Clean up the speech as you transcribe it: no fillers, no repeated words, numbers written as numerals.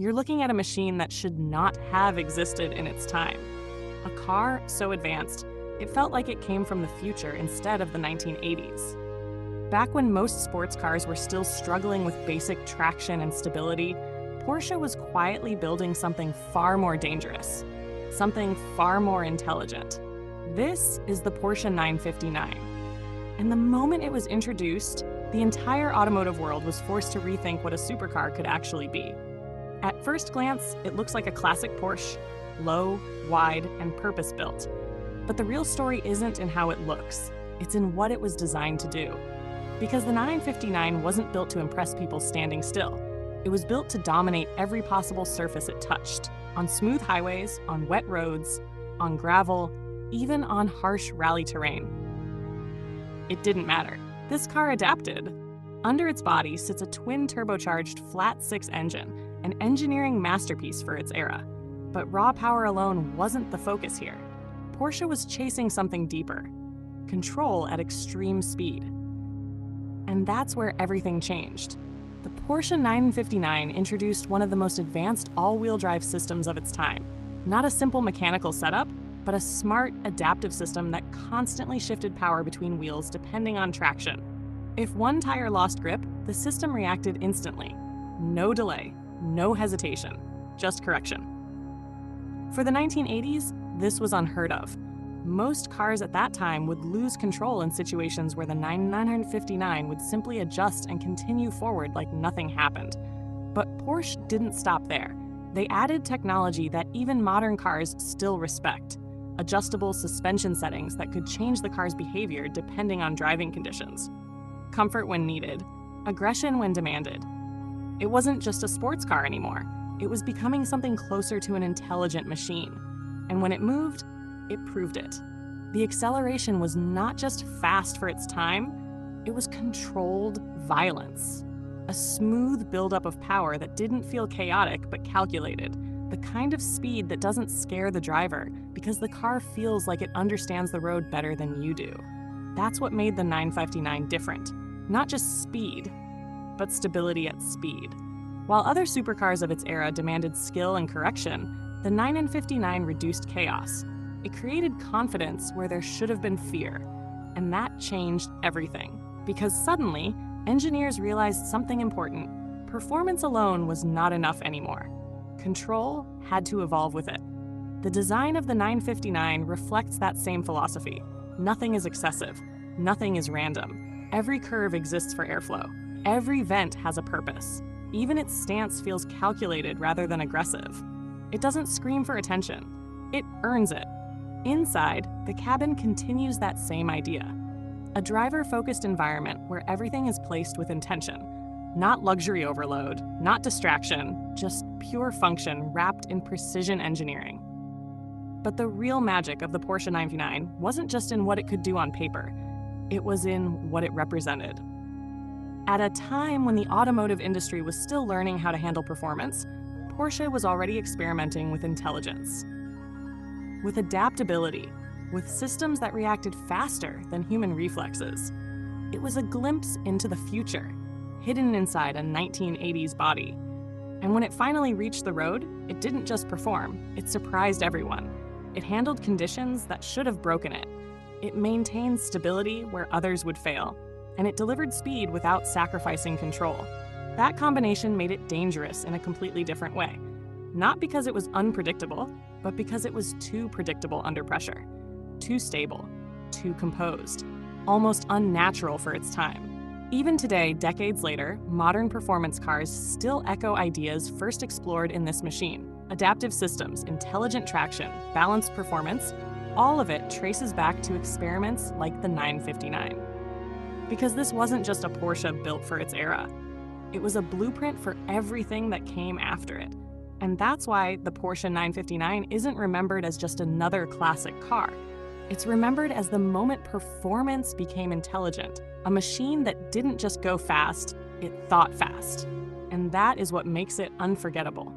You're looking at a machine that should not have existed in its time. A car so advanced, it felt like it came from the future instead of the 1980s. Back when most sports cars were still struggling with basic traction and stability, Porsche was quietly building something far more dangerous, something far more intelligent. This is the Porsche 959. And the moment it was introduced, the entire automotive world was forced to rethink what a supercar could actually be. At first glance, it looks like a classic Porsche, low, wide, and purpose-built. But the real story isn't in how it looks, it's in what it was designed to do. Because the 959 wasn't built to impress people standing still. It was built to dominate every possible surface it touched, on smooth highways, on wet roads, on gravel, even on harsh rally terrain. It didn't matter. This car adapted. Under its body sits a twin-turbocharged flat-six engine, an engineering masterpiece for its era. But raw power alone wasn't the focus here. Porsche was chasing something deeper: control at extreme speed. And that's where everything changed. The Porsche 959 introduced one of the most advanced all-wheel drive systems of its time. Not a simple mechanical setup, but a smart, adaptive system that constantly shifted power between wheels depending on traction. If one tire lost grip, the system reacted instantly. No delay, no hesitation, just correction. For the 1980s, this was unheard of. Most cars at that time would lose control in situations where the 959 would simply adjust and continue forward like nothing happened. But Porsche didn't stop there. They added technology that even modern cars still respect: adjustable suspension settings that could change the car's behavior depending on driving conditions. Comfort when needed, aggression when demanded. It wasn't just a sports car anymore. It was becoming something closer to an intelligent machine. And when it moved, it proved it. The acceleration was not just fast for its time, it was controlled violence. A smooth buildup of power that didn't feel chaotic but calculated. The kind of speed that doesn't scare the driver because the car feels like it understands the road better than you do. That's what made the 959 different. Not just speed, but stability at speed. While other supercars of its era demanded skill and correction, the 959 reduced chaos. It created confidence where there should have been fear. And that changed everything. Because suddenly, engineers realized something important. Performance alone was not enough anymore. Control had to evolve with it. The design of the 959 reflects that same philosophy. Nothing is excessive. Nothing is random. Every curve exists for airflow. Every vent has a purpose. Even its stance feels calculated rather than aggressive. It doesn't scream for attention. It earns it. Inside, the cabin continues that same idea. A driver-focused environment where everything is placed with intention. Not luxury overload, not distraction, just pure function wrapped in precision engineering. But the real magic of the Porsche 959 wasn't just in what it could do on paper. It was in what it represented. At a time when the automotive industry was still learning how to handle performance, Porsche was already experimenting with intelligence. With adaptability, with systems that reacted faster than human reflexes. It was a glimpse into the future, hidden inside a 1980s body. And when it finally reached the road, it didn't just perform, it surprised everyone. It handled conditions that should have broken it. It maintained stability where others would fail, and it delivered speed without sacrificing control. That combination made it dangerous in a completely different way. Not because it was unpredictable, but because it was too predictable under pressure. Too stable, too composed, almost unnatural for its time. Even today, decades later, modern performance cars still echo ideas first explored in this machine. Adaptive systems, intelligent traction, balanced performance, all of it traces back to experiments like the 959. Because this wasn't just a Porsche built for its era. It was a blueprint for everything that came after it. And that's why the Porsche 959 isn't remembered as just another classic car. It's remembered as the moment performance became intelligent, a machine that didn't just go fast, it thought fast. And that is what makes it unforgettable.